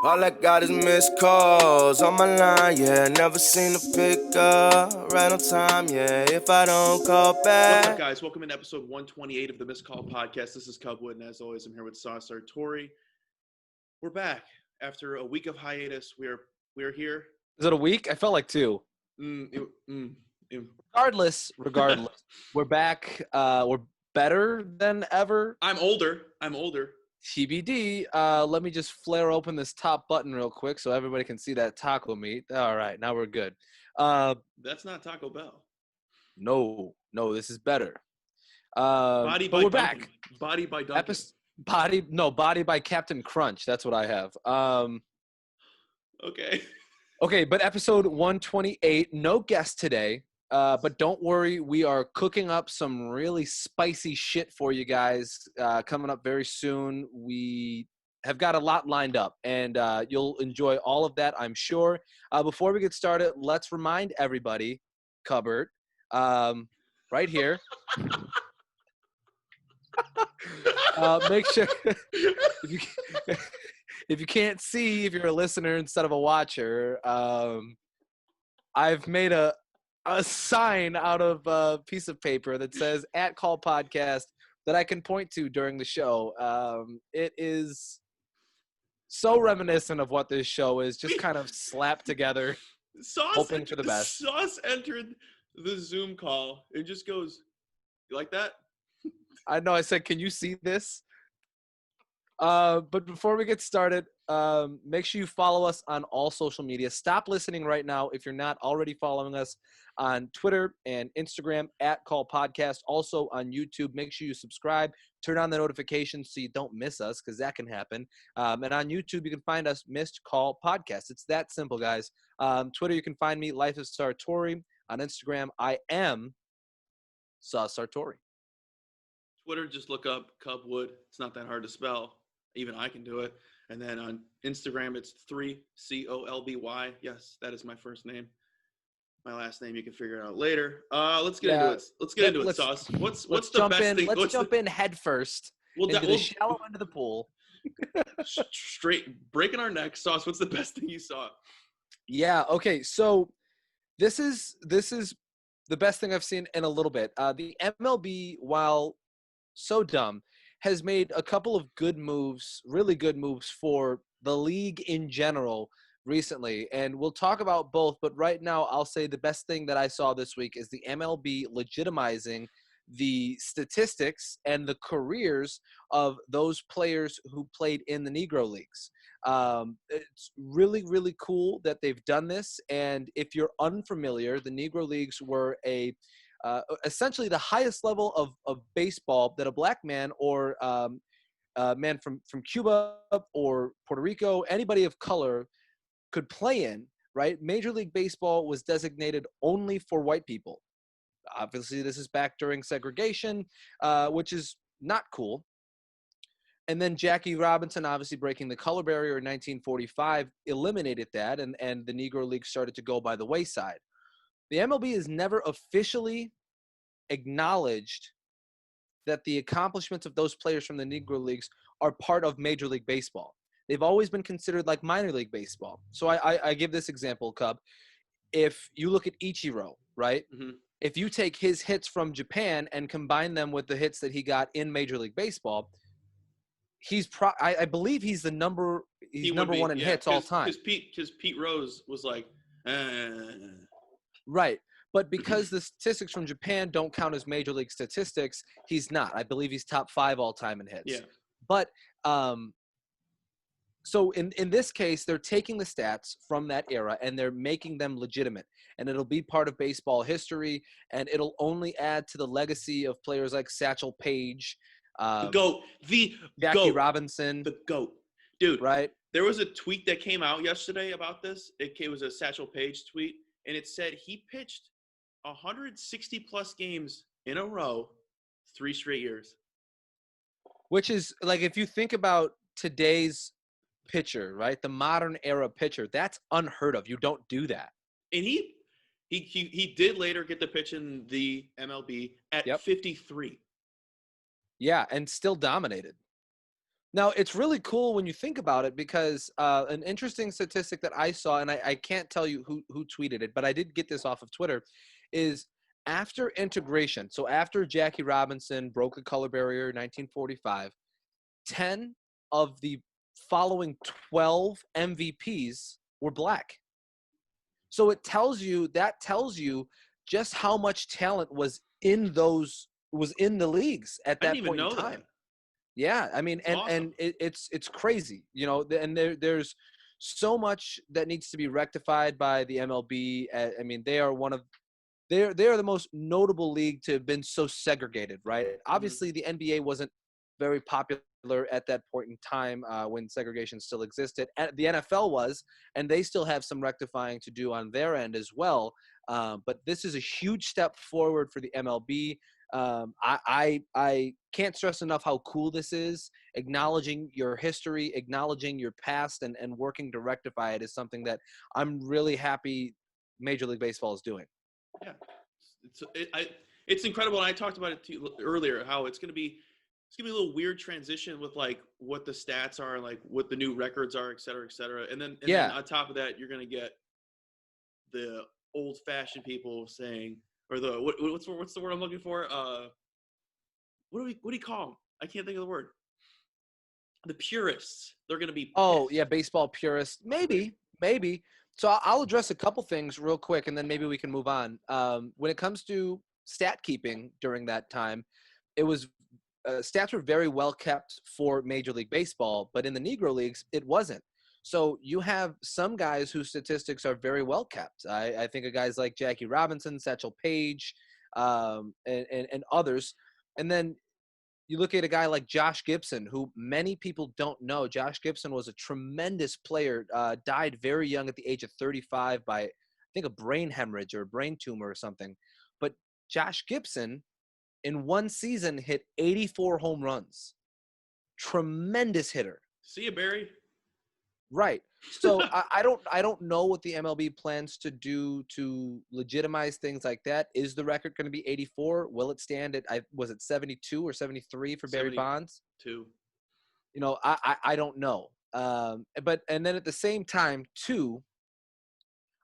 All I got is missed calls on my line, yeah. Never seen a pick up right on time, yeah. If I don't call What's up, back. guys? Welcome to episode 128 of the Missed Call Podcast. This is Cubwood, and as always, I'm here with Sauce Sartori. We're back after a week of hiatus. We're here. Is it a week? I felt like two. Mm, mm, mm, mm. Regardless, we're back. We're better than ever. I'm older. TBD. Let me just flare open this top button real quick so everybody can see that taco meat. All right, now we're good. That's not Taco Bell. No, this is better. Body but by we're Dunkin'. back. Body by Dunkin'. Body by Captain Crunch. That's what I have. Okay. Okay, but episode 128, no guest today. But don't worry, we are cooking up some really spicy shit for you guys coming up very soon. We have got a lot lined up, and you'll enjoy all of that, I'm sure. Before we get started, let's remind everybody, Cupboard, right here. Make sure if you can't see, if you're a listener instead of a watcher, I've made a sign out of a piece of paper that says @call podcast that I can point to during the show. It is so reminiscent of what this show is, just kind of slapped together, hoping for the best. Sauce entered the Zoom call and just goes, "You like that?" I know I said, can you see this? But before we get started, make sure you follow us on all social media. Stop listening right now if you're not already following us on Twitter and Instagram @Call Podcast. Also on YouTube, make sure you subscribe. Turn on the notifications so you don't miss us, because that can happen. And on YouTube, you can find us Missed Call Podcast. It's that simple, guys. Twitter, you can find me, Life is Sartori. On Instagram, I am Sauce Sartori. Twitter, just look up Cubwood. It's not that hard to spell. Even I can do it. And then on Instagram, it's 3COLBY. Yes, that is my first name. My last name, you can figure it out later. Let's get into it. Let's get into it, Sauce. What's the best thing? Let's jump in head first into the shallow end of the pool. Straight breaking our necks, Sauce. What's the best thing you saw? Yeah. Okay. So this is the best thing I've seen in a little bit. The MLB, while so dumb, has made a couple of good moves, really good moves for the league in general recently. And we'll talk about both, but right now I'll say the best thing that I saw this week is the MLB legitimizing the statistics and the careers of those players who played in the Negro Leagues. It's really, really cool that they've done this. And if you're unfamiliar, the Negro Leagues were essentially the highest level of baseball that a black man or man from Cuba or Puerto Rico, anybody of color could play in, right? Major League Baseball was designated only for white people. Obviously, this is back during segregation, which is not cool. And then Jackie Robinson, obviously breaking the color barrier in 1945, eliminated that, and the Negro League started to go by the wayside. The MLB has never officially acknowledged that the accomplishments of those players from the Negro Leagues are part of Major League Baseball. They've always been considered like minor league baseball. So I give this example, Cub. If you look at Ichiro, right? Mm-hmm. If you take his hits from Japan and combine them with the hits that he got in Major League Baseball, I believe he's number one in hits all time. Because Pete Rose was like, Right. But because the statistics from Japan don't count as major league statistics, he's not. I believe he's top 5 all time in hits. Yeah. But so in this case, they're taking the stats from that era and they're making them legitimate. And it'll be part of baseball history, and it'll only add to the legacy of players like Satchel Paige, the GOAT, Jackie GOAT, Robinson, the GOAT, dude. Right? There was a tweet that came out yesterday about this. It was a Satchel Paige tweet, and it said he pitched 160 plus games in a row, 3 straight years. Which is, like, if you think about today's pitcher, right, the modern era pitcher, that's unheard of. You don't do that. And he did later get to pitch in the MLB at 53. Yeah, and still dominated. Now, it's really cool when you think about it because an interesting statistic that I saw, and I can't tell you who tweeted it, but I did get this off of Twitter, is after integration, so after Jackie Robinson broke the color barrier in 1945, 10 of the following 12 MVPs were black. So that tells you just how much talent was in the leagues at I didn't that even point in know time. that. Yeah, I mean, It's and awesome. it's crazy, and there's so much that needs to be rectified by the MLB. I mean, they are the most notable league to have been so segregated, right? Hmm. Obviously, the NBA wasn't very popular at that point in time when segregation still existed. The NFL was, and they still have some rectifying to do on their end as well. But this is a huge step forward for the MLB. I can't stress enough how cool this is. Acknowledging your history, acknowledging your past, and working to rectify it is something that I'm really happy Major League Baseball is doing. Yeah, it's incredible. And I talked about it to you earlier how it's gonna be a little weird transition with like what the stats are, and like what the new records are, et cetera, et cetera. And then Yeah. on top of that, you're gonna get the old fashioned people saying, or what's the word I'm looking for? What do you call them? I can't think of the word. The purists. They're gonna be Oh, yeah, pissed. baseball purist. Maybe. So I'll address a couple things real quick, and then maybe we can move on. When it comes to stat keeping during that time, it was stats were very well kept for Major League Baseball, but in the Negro leagues, it wasn't. So you have some guys whose statistics are very well kept. I think of guys like Jackie Robinson, Satchel Paige, and others. And then you look at a guy like Josh Gibson, who many people don't know. Josh Gibson was a tremendous player, died very young at the age of 35 by, I think, a brain hemorrhage or a brain tumor or something. But Josh Gibson, in one season, hit 84 home runs. Tremendous hitter. See you, Barry. Right. So I don't know what the MLB plans to do to legitimize things like that. Is the record going to be 84? Will it stand at was it 72 or 73 for Barry Bonds? 72. I don't know. But and then at the same time too,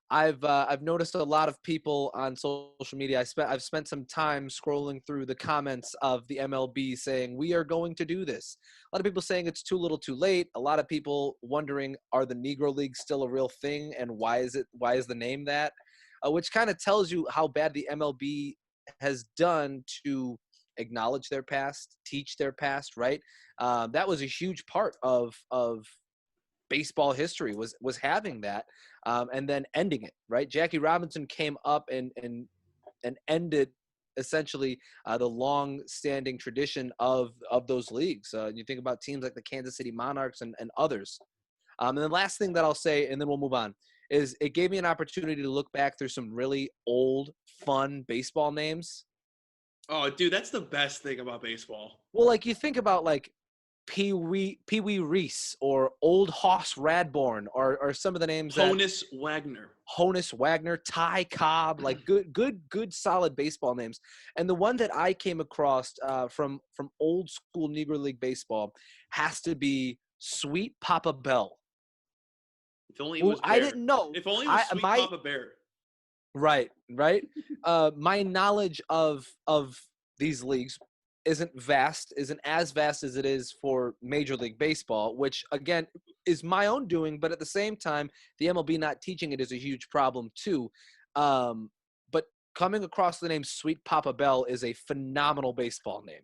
I've noticed a lot of people on social media. I've spent some time scrolling through the comments of the MLB saying we are going to do this. A lot of people saying it's too little, too late. A lot of people wondering, are the Negro Leagues still a real thing, and why is the name that? Which kind of tells you how bad the MLB has done to acknowledge their past, teach their past. Right? That was a huge part of baseball history was having that, and then ending it. Right, Jackie Robinson came up and ended essentially the long-standing tradition of those leagues. You think about teams like the Kansas City Monarchs and others. And the last thing that I'll say, and then we'll move on, is it gave me an opportunity to look back through some really old, fun baseball names. Oh, dude, that's the best thing about baseball. Well, like you think about like Pee Wee Reese or Old Hoss Radborn or some of the names that Honus Wagner. Honus Wagner, Ty Cobb, like good, solid baseball names. And the one that I came across from old school Negro League baseball has to be Sweet Papa Bell, If only it who was I Bear. didn't know. If only it was I Sweet my Papa Bear. right. My knowledge of these leagues isn't as vast as it is for Major League Baseball, which again is my own doing, but at the same time, the MLB not teaching it is a huge problem too. But coming across the name Sweet Papa Bell is a phenomenal baseball name.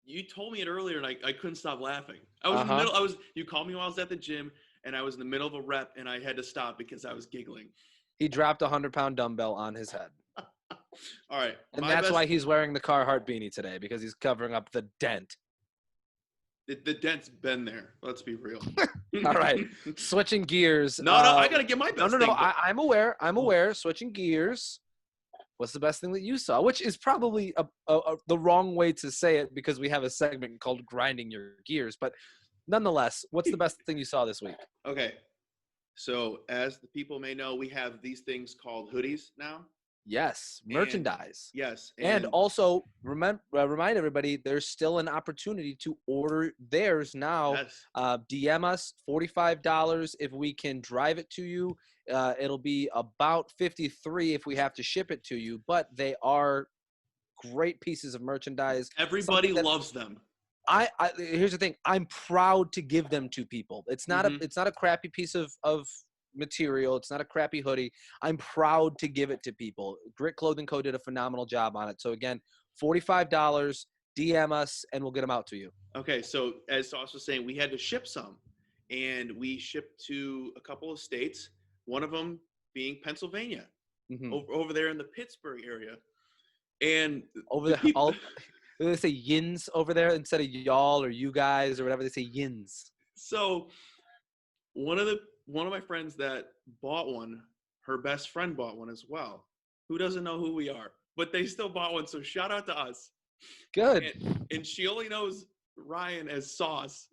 You told me it earlier, and I couldn't stop laughing. I was in the Uh-huh. middle. You called me while I was at the gym, and I was in the middle of a rep, and I had to stop because I was giggling. He dropped a 100-pound dumbbell on his head. All right, And my that's best. why he's wearing the Carhartt beanie today, because he's covering up the dent. The dent's been there. Let's be real. All right, switching gears. No, I gotta get my No, best no, no. thing. But I'm aware. I'm aware. Switching gears. What's the best thing that you saw? Which is probably the wrong way to say it because we have a segment called "Grinding Your Gears." But nonetheless, what's the best thing you saw this week? okay, so as the people may know, we have these things called hoodies now. Yes, And- merchandise. Yes. And also remind everybody there's still an opportunity to order theirs now. yes. DM us $45 if we can drive it to you. It'll be about $53 if we have to ship it to you, but they are great pieces of merchandise. Everybody Something that loves them. I here's the thing. I'm proud to give them to people. It's not Mhm. a crappy piece of material. It's not a crappy hoodie. I'm proud to give it to people. Grit Clothing Co. did a phenomenal job on it. So again, $45. DM us and we'll get them out to you. Okay, so as Sauce was saying, we had to ship some, and we shipped to a couple of states. One of them being Pennsylvania, Mhm. over there in the Pittsburgh area, and Over the there, people. they say yins over there instead of y'all or you guys or whatever. They say yins. So one of my friends that bought one, her best friend bought one as well. Who doesn't know who we are, but they still bought one. So shout out to us. Good. And she only knows Ryan as Sauce.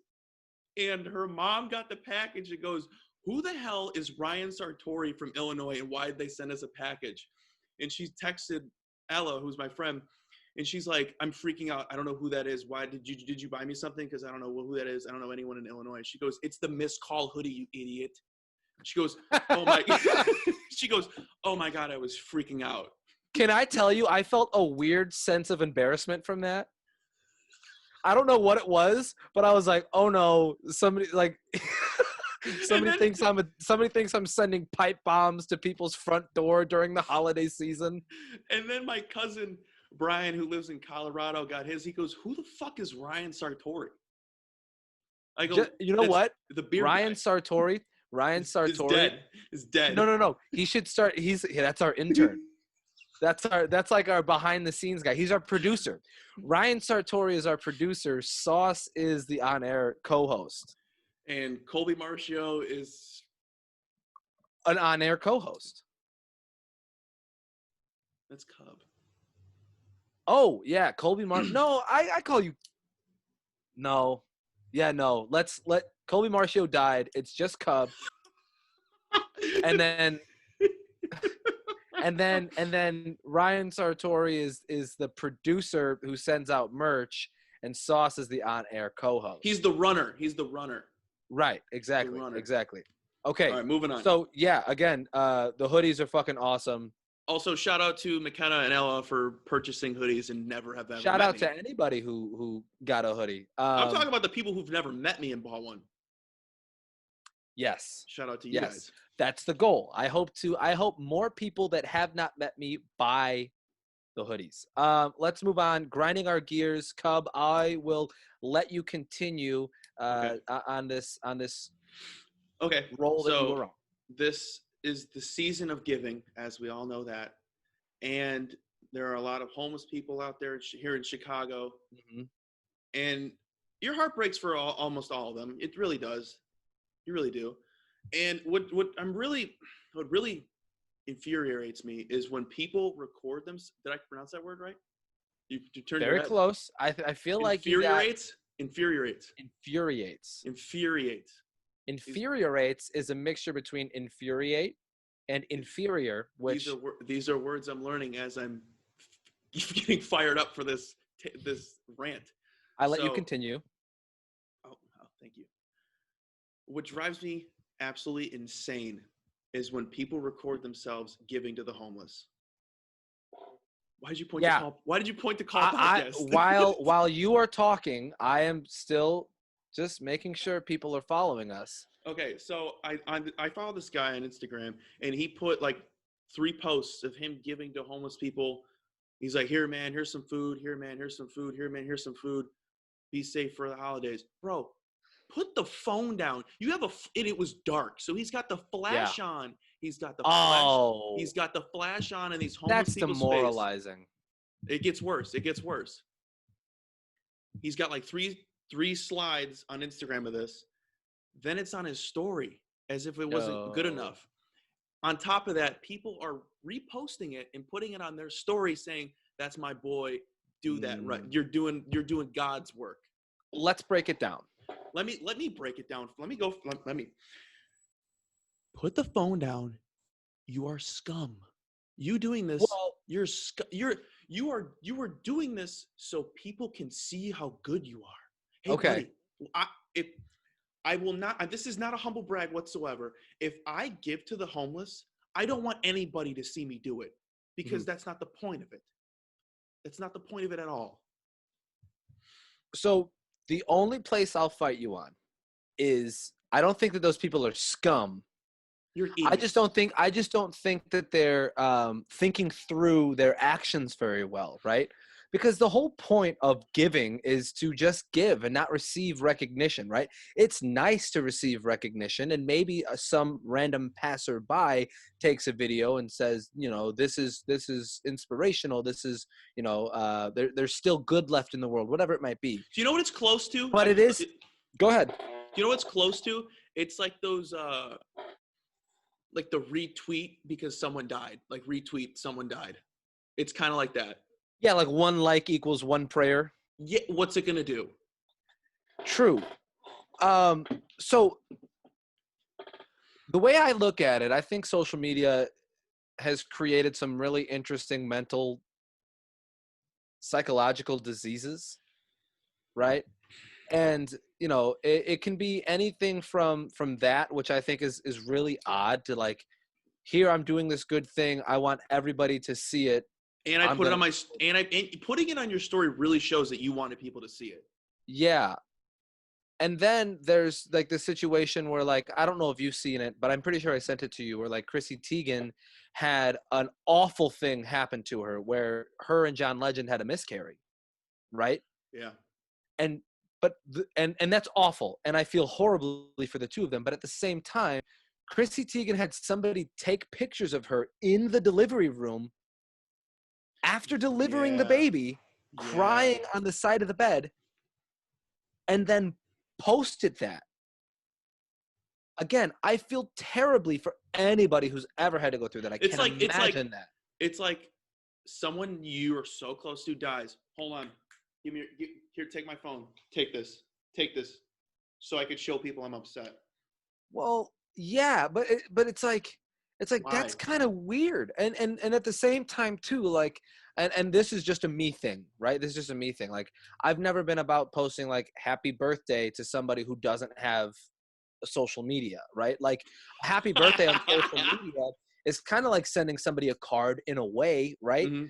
And her mom got the package and goes, "Who the hell is Ryan Sartori from Illinois, and why did they send us a package?" And she texted Ella, who's my friend, and she's like, "I'm freaking out. I don't know who that is. Why did you buy me something? Because I don't know who that is. I don't know anyone in Illinois." She goes, "It's the missed call hoodie, you idiot." She goes, "Oh my," she goes, "Oh my God, I was freaking out." Can I tell you, I felt a weird sense of embarrassment from that. I don't know what it was, but I was like, "Oh no, somebody like somebody thinks I'm sending pipe bombs to people's front door during the holiday season." And then my cousin Brian, who lives in Colorado, got his. He goes, "Who the fuck is Ryan Sartori?" I go, You know "That's what? the beer Ryan guy. Sartori. Ryan Is Sartori. dead. Is dead." No. He should start. That's our intern. That's like our behind the scenes guy. He's our producer. Ryan Sartori is our producer. Sauce is the on air co-host. And Colby Marcio is An on air co-host. that's Cub. Oh yeah, Colby No, I call you. No, yeah, no. Let Colby Marcio died. It's just Cub, and then Ryan Sartori is the producer who sends out merch, and Sauce is the on-air co-host. He's the runner. He's the runner. Right, exactly, runner. exactly. Okay, All right, moving on. so yeah, again, the hoodies are fucking awesome. Also, shout out to McKenna and Ella for purchasing hoodies and never have ever Shout met out me. to anybody who got a hoodie. I'm talking about the people who've never met me and bought one. Yes. Shout out to you guys. That's the goal. I hope more people that have not met me buy the hoodies. Let's move on. Grinding our gears, Cub. I will let you continue on this Okay. role that you were on. This is the season of giving, as we all know that. And there are a lot of homeless people out there here in Chicago. Mm-hmm. And your heart breaks for almost all of them. It really does. You really do. And what really infuriates me is when people record them. Did I pronounce that word right? You turn your Very head. close. I feel like you got Infuriates. Infuriates is a mixture between infuriate and inferior, which these are words I'm learning as I'm getting fired up for this rant. I let you continue. Oh, thank you. What drives me absolutely insane is when people record themselves giving to the homeless. Why did you point to Carl podcast? While you are talking, I am still just making sure people are following us. Okay, so I follow this guy on Instagram, and he put like 3 posts of him giving to homeless people. He's like, "Here, man, here's some food. Here, man, here's some food. Here, man, here's some food. Be safe for the holidays." Bro, put the phone down. You have and it was dark, so he's got the flash on. He's got the flash. He's got the flash on in these homeless people's face. That's demoralizing. It gets worse. He's got like three slides on Instagram of this. Then it's on his story as if it wasn't good enough. On top of that, people are reposting it and putting it on their story saying, "That's my boy. Do that right. You're doing God's work." Let's break it down. Let me break it down. Let me put the phone down. You are scum. You doing this you are doing this so people can see how good you are. Hey, Okay. buddy, if I will not. This is not a humble brag whatsoever. If I give to the homeless, I don't want anybody to see me do it because that's not the point of it. That's not the point of it at all. So the only place I'll fight you on is I don't think that those people are scum. You're I just don't think that they're thinking through their actions very well, right? Because the whole point of giving is to just give and not receive recognition, right? It's nice to receive recognition, and maybe some random passerby takes a video and says, you know, this is inspirational. This is, you know, there's still good left in the world, whatever it might be. Do you know what it's close to? But it is. Go ahead. Do you know what it's close to? It's like those. Like the retweet because someone died. Like retweet someone died. It's kind of like that. Yeah, like one like equals one prayer. Yeah, what's it gonna do? True. So the way I look at it, I think social media has created some really interesting mental, psychological diseases, right? And you know, it can be anything from that, which I think is really odd, to like, here I'm doing this good thing, I want everybody to see it. And I put it on my and putting it on your story really shows that you wanted people to see it. Yeah. And then there's like the situation where, like, I don't know if you've seen it, but I'm pretty sure I sent it to you, where like Chrissy Teigen had an awful thing happen to her where her and John Legend had a miscarry, right? Yeah. And and that's awful, and I feel horribly for the two of them. But at the same time, Chrissy Teigen had somebody take pictures of her in the delivery room after delivering the baby, crying on the side of the bed, and then posted that. Again, I feel terribly for anybody who's ever had to go through that. I can't imagine that. It's like someone you are so close to dies. Hold on. Here, take my phone. Take this, so I could show people I'm upset. Well, yeah, but it's like Why? that's kind of weird, and at the same time too, like, and this is just a me thing, right? This is just a me thing. Like, I've never been about posting like happy birthday to somebody who doesn't have social media, right? Like, happy birthday on social media is kind of like sending somebody a card in a way, right? Mm-hmm.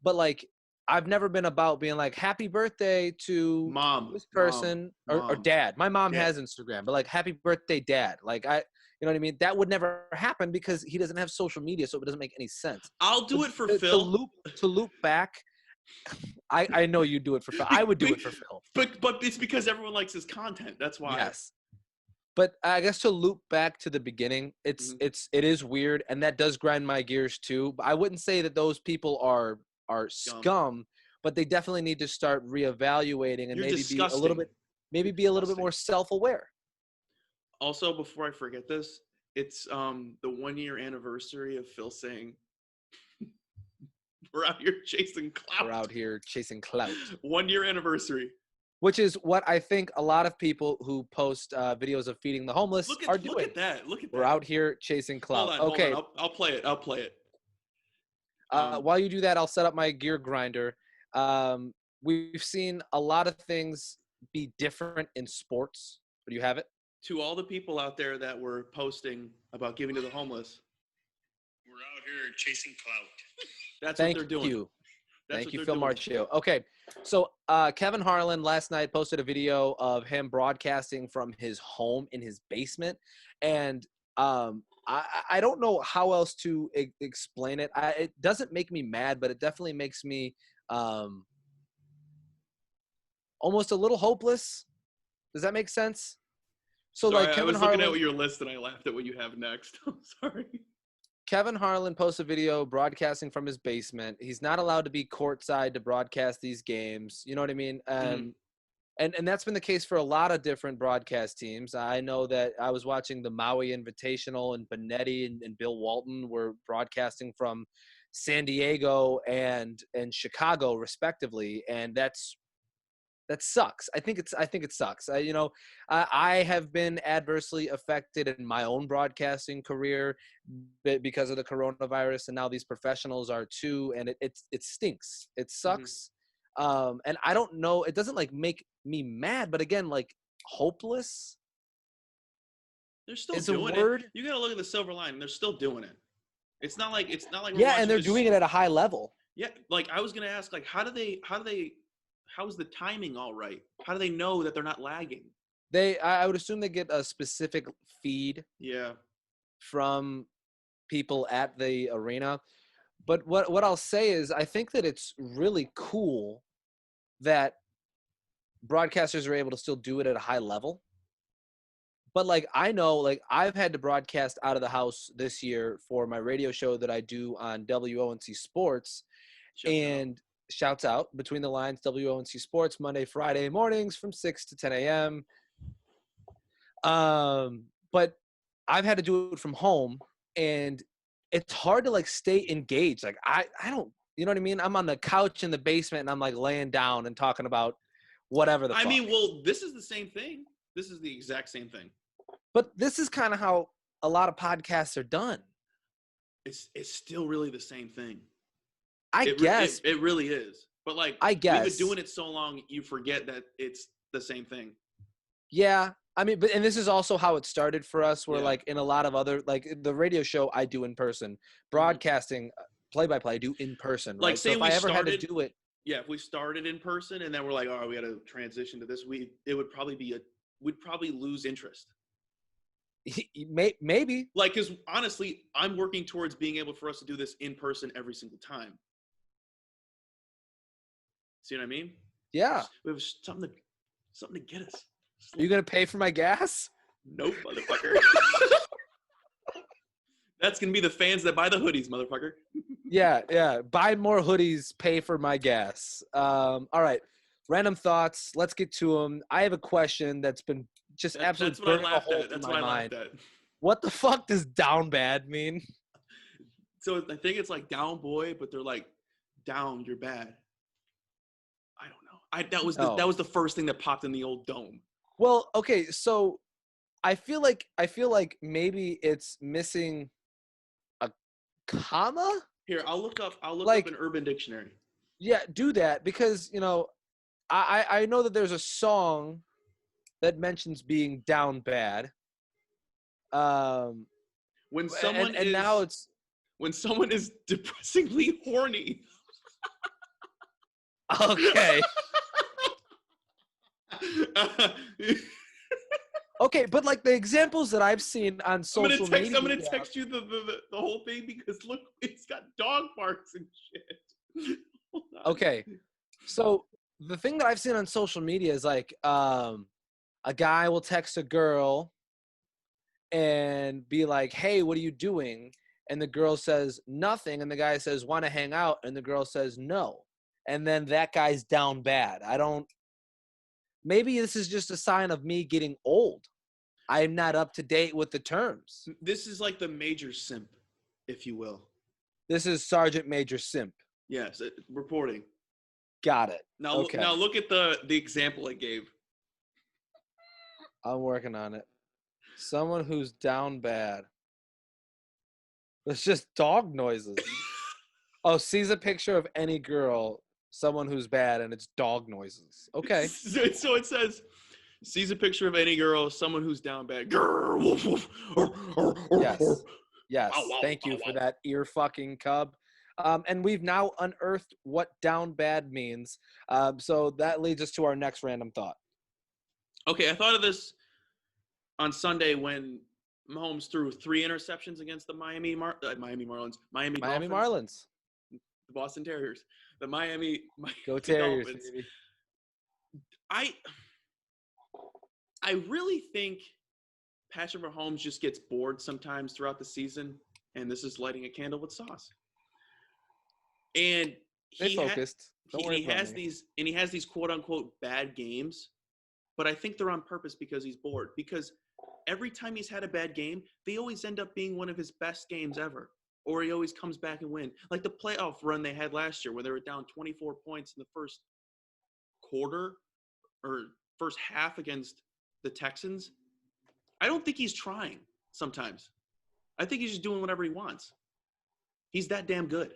But like, I've never been about being like, happy birthday to Mom, this person, or dad. My mom has Instagram, but like, happy birthday, dad. Like, you know what I mean? That would never happen because he doesn't have social media, so it doesn't make any sense. I'll do it for Phil. To loop back, I know you do it for Phil. I would do it for Phil. But it's because everyone likes his content. That's why. Yes. But I guess to loop back to the beginning, it is weird, and that does grind my gears too. But I wouldn't say that those people are scum, but they definitely need to start reevaluating and maybe be a little bit more self-aware. Also, before I forget this, it's the 1 year anniversary of Phil saying, "We're out here chasing clout." We're out here chasing clout. 1 year anniversary. Which is what I think a lot of people who post videos of feeding the homeless are doing. Look at that. We're out here chasing clout. Hold on. I'll play it. While you do that, I'll set up my gear grinder. We've seen a lot of things be different in sports. Do you have it? To all the people out there that were posting about giving to the homeless, we're out here chasing clout. That's what they're doing. Thank you, Phil Marchio. Okay, so Kevin Harlan last night posted a video of him broadcasting from his home in his basement, and I don't know how else to explain it. It doesn't make me mad, but it definitely makes me almost a little hopeless. Does that make sense? So, sorry, like, Kevin Harlan, looking at your list and I laughed at what you have next. I'm sorry. Kevin Harlan posts a video broadcasting from his basement. He's not allowed to be courtside to broadcast these games. You know what I mean? And that's been the case for a lot of different broadcast teams. I know that I was watching the Maui Invitational, and Benetti and Bill Walton were broadcasting from San Diego and Chicago, respectively. And that's That sucks. I think it sucks. I have been adversely affected in my own broadcasting career because of the coronavirus, and now these professionals are too, and it stinks. It Mm-hmm. sucks. And I don't know. It doesn't like make me mad, but again, like hopeless They're still is a doing word. it. You got to look at the silver lining. They're still doing it. It's not like we're Yeah, watching and they're this. doing it at a high level. Yeah, like I was gonna ask, like, how is the timing all right? How do they know that they're not lagging? I would assume they get a specific feed Yeah. from people at the arena. But what I'll say is I think that it's really cool that broadcasters are able to still do it at a high level. But like I know, like I've had to broadcast out of the house this year for my radio show that I do on WONC Sports. And shouts out Between the Lines, WONC Sports, Monday, Friday mornings from 6 to 10 a.m. But I've had to do it from home, and it's hard to like stay engaged. Like I don't, you know what I mean? I'm on the couch in the basement and I'm like laying down and talking about whatever the fuck. I mean, well, this is the same thing. This is the exact same thing. But this is kind of how a lot of podcasts are done. It's still really the same thing. I guess it really is. But like I guess we've been doing it so long, you forget that it's the same thing. Yeah. I mean, and this is also how it started for us, where Yeah. like in a lot of other, like the radio show I do in person, broadcasting play-by-play I do in person, Like right? say so if we I ever started, had to do it, yeah, if we started in person and then we're like, oh, we got to transition to this, it would probably we'd probably lose interest. maybe. Like, because honestly, I'm working towards being able for us to do this in person every single time. See what I mean? Yeah. We have something to get us. Are you going to pay for my gas? Nope, motherfucker. That's going to be the fans that buy the hoodies, motherfucker. Yeah. Buy more hoodies, pay for my gas. All right. Random thoughts. Let's get to them. I have a question that's been just absolutely burning a hole in my mind. What the fuck does down bad mean? So I think it's like down boy, but they're like down, you're bad. I don't know. That was the first thing that popped in the old dome. Well, okay, so I feel like maybe it's missing a comma. Here, I'll look up an Urban Dictionary. Yeah, do that because I know that there's a song that mentions being down bad. When someone when someone is depressingly horny. Okay. Okay, but like the examples that I've seen on social media. I'm gonna text you the whole thing because look, it's got dog barks and shit. Okay, so the thing that I've seen on social media is like a guy will text a girl and be like, "Hey, what are you doing?" And the girl says nothing, and the guy says, "Want to hang out?" And the girl says no, and then that guy's down bad. Maybe this is just a sign of me getting old. I'm not up to date with the terms. This is like the major simp, if you will. This is Sergeant Major Simp. Yes, reporting. Got it. Now, okay. Now look at the example I gave. I'm working on it. Someone who's down bad. It's just dog noises. Oh, sees a picture of any girl, someone who's bad, and it's dog noises. Okay. So it says, sees a picture of any girl, someone who's down bad. Yes. Yes. Thank you for that ear fucking cub. And we've now unearthed what down bad means. So that leads us to our next random thought. Okay, I thought of this on Sunday when Mahomes threw 3 interceptions against the Miami Marlins. Miami Marlins. The Boston Terriers. The Miami Go Terriers, Dolphins. baby. I really think Patrick Mahomes just gets bored sometimes throughout the season, and this is lighting a candle with sauce. And he has these quote unquote bad games, but I think they're on purpose because he's bored. Because every time he's had a bad game, they always end up being one of his best games ever. Or he always comes back and win. Like the playoff run they had last year where they were down 24 points in the first quarter or first half against the Texans, I don't think he's trying sometimes. I think he's just doing whatever he wants. He's that damn good.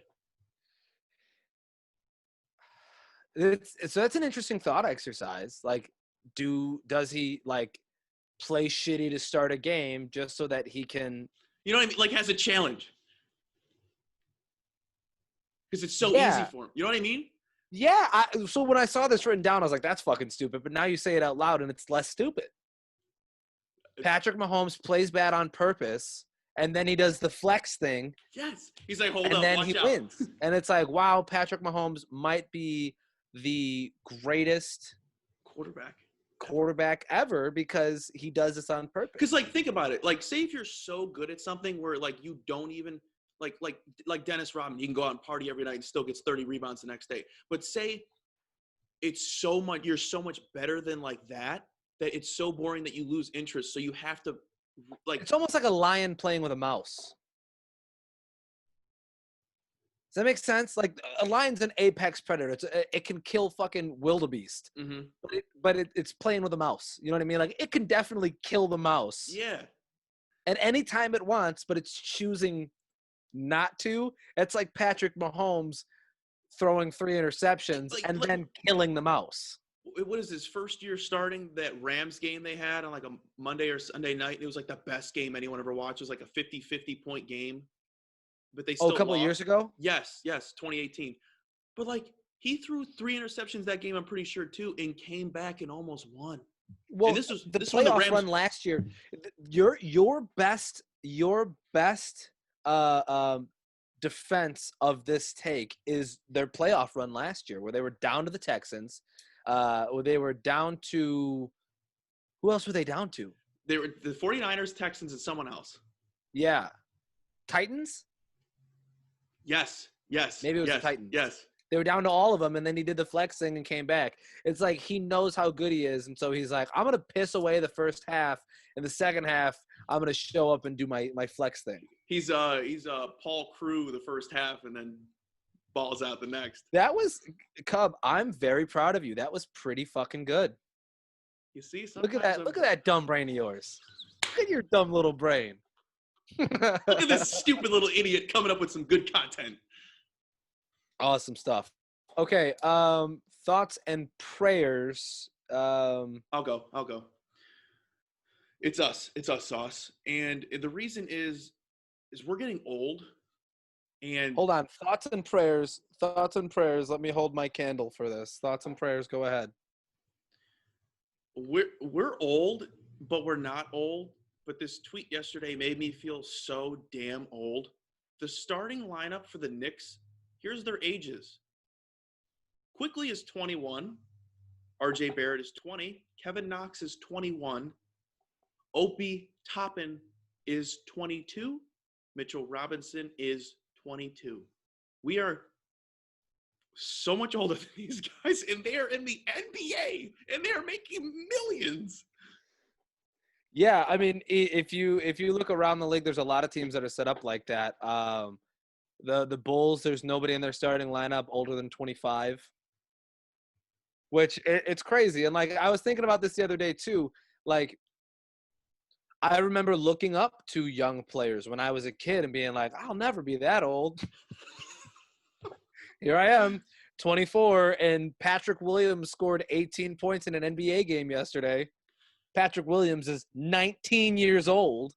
So that's an interesting thought exercise. Like, does he like play shitty to start a game just so that he can? You know what I mean? Like, has a challenge. Because it's so Yeah. easy for him. You know what I mean? Yeah. So when I saw this written down, I was like, that's fucking stupid. But now you say it out loud and it's less stupid. Patrick Mahomes plays bad on purpose, and then he does the flex thing. Yes. He's like, hold and up, then watch he out. wins. And it's like, wow, Patrick Mahomes might be the greatest quarterback ever because he does this on purpose. Because, like, think about it. Like, say if you're so good at something where, like, you don't even like Dennis Rodman, you can go out and party every night and still gets 30 rebounds the next day. But say it's so much, you're so much better than like that it's so boring that you lose interest. So you have to, like, It's almost like a lion playing with a mouse. Does that make sense? Like, a lion's an apex predator. It can kill fucking wildebeest, but it's playing with a mouse. You know what I mean? Like, it can definitely kill the mouse. Yeah. At any time it wants, but it's choosing not to. It's like Patrick Mahomes throwing 3 interceptions and then killing the mouse. What is his first year starting? That Rams game they had on like a Monday or Sunday night. It was like the best game anyone ever watched. It was like a 50-50 point game. But they still a couple of years ago? Yes, 2018. But like, he threw 3 interceptions that game, I'm pretty sure, too, and came back and almost won. Well, this was the playoff run last year. Your best defense of this take is their playoff run last year, where they were down to the Texans. Where they were down to – who else were they down to? They were the 49ers, Texans, and someone else. Yeah. Titans? Yes. Maybe it was the Titans. Yes. They were down to all of them, and then he did the flex thing and came back. It's like he knows how good he is, and so he's like, I'm going to piss away the first half. In the second half, I'm going to show up and do my flex thing. He's Paul Crew the first half and then balls out the next. That was – Cub, I'm very proud of you. That was pretty fucking good. You see? Look at that. Look at that dumb brain of yours. Look at your dumb little brain. Look at this stupid little idiot coming up with some good content. Awesome stuff. Okay, thoughts and prayers. I'll go. It's us, Sauce. And the reason is we're getting old. And hold on. Thoughts and prayers. Let me hold my candle for this. Thoughts and prayers. Go ahead. We're old, but we're not old. But this tweet yesterday made me feel so damn old. The starting lineup for the Knicks, here's their ages. Quickly is 21. RJ Barrett is 20. Kevin Knox is 21. Opie Toppin is 22. Mitchell Robinson is 22. We are so much older than these guys, and they're in the NBA, and they're making millions. Yeah, I mean, if you look around the league, there's a lot of teams that are set up like that. The Bulls, there's nobody in their starting lineup older than 25, which it's crazy. And like, I was thinking about this the other day too. Like, I remember looking up to young players when I was a kid and being like, I'll never be that old. Here I am, 24, and Patrick Williams scored 18 points in an NBA game yesterday. Patrick Williams is 19 years old.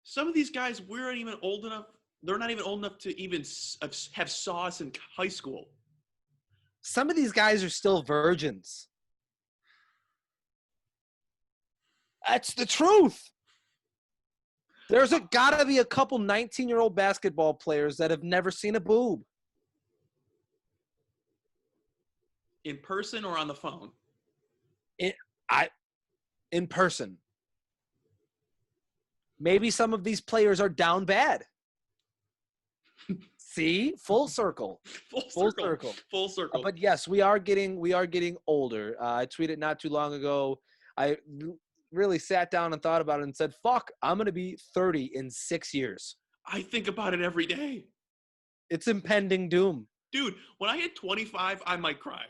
Some of these guys, we're not even old enough. They're not even old enough to even have sauce in high school. Some of these guys are still virgins. That's the truth. There's got to be a couple 19-year-old basketball players that have never seen a boob. In person or on the phone? In person. Maybe some of these players are down bad. See? Full circle. Full circle. But yes, we are getting older. I tweeted not too long ago. I really sat down and thought about it and said, fuck, I'm going to be 30 in 6 years. I think about it every day. It's impending doom. Dude, when I hit 25, I might cry.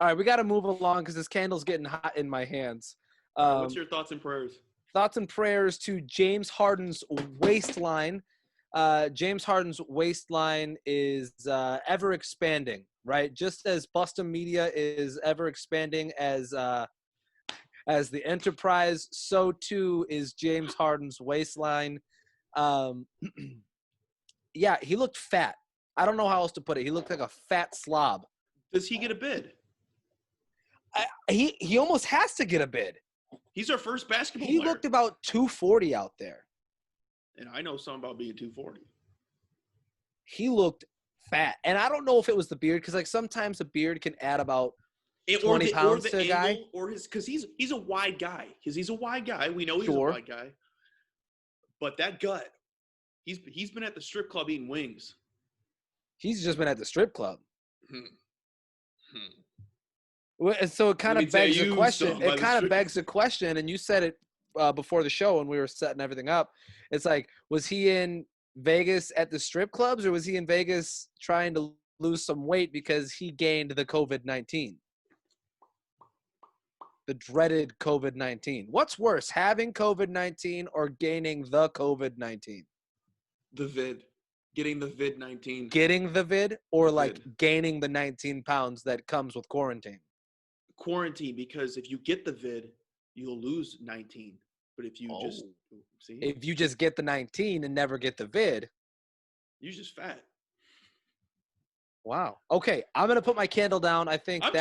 All right, we got to move along because this candle's getting hot in my hands. What's your thoughts and prayers? Thoughts and prayers to James Harden's waistline. James Harden's waistline is ever expanding, right? Just as Boston Media is ever expanding as the enterprise, so too is James Harden's waistline. Yeah, he looked fat. I don't know how else to put it. He looked like a fat slob. Does he get a bid? He almost has to get a bid. He's our first basketball He player. looked about 240 out there. And I know something about being 240. He looked fat. And I don't know if it was the beard, because like sometimes a beard can add about 20 pounds to a guy. Or his, because he's a wide guy. Because he's a wide guy. We know he's a Sure. wide guy. But that gut, he's been at the strip club eating wings. He's just been at the strip club. Hmm. And so it kind Let of me tell begs the you question. something by It the kind of strip- begs the question, and you said it before the show when we were setting everything up. It's like, was he in Vegas at the strip clubs, or was he in Vegas trying to lose some weight because he gained the COVID-19? The dreaded COVID-19. What's worse, having COVID-19 or gaining the COVID-19? The vid. Getting the vid-19. Getting the vid, or like Vid. gaining the 19 pounds that comes with quarantine? Quarantine, because if you get the vid, you'll lose 19. But if you just see, If you just get the 19 and never get the vid, you're just fat. wow. Okay, I'm gonna put my candle down. I think I'm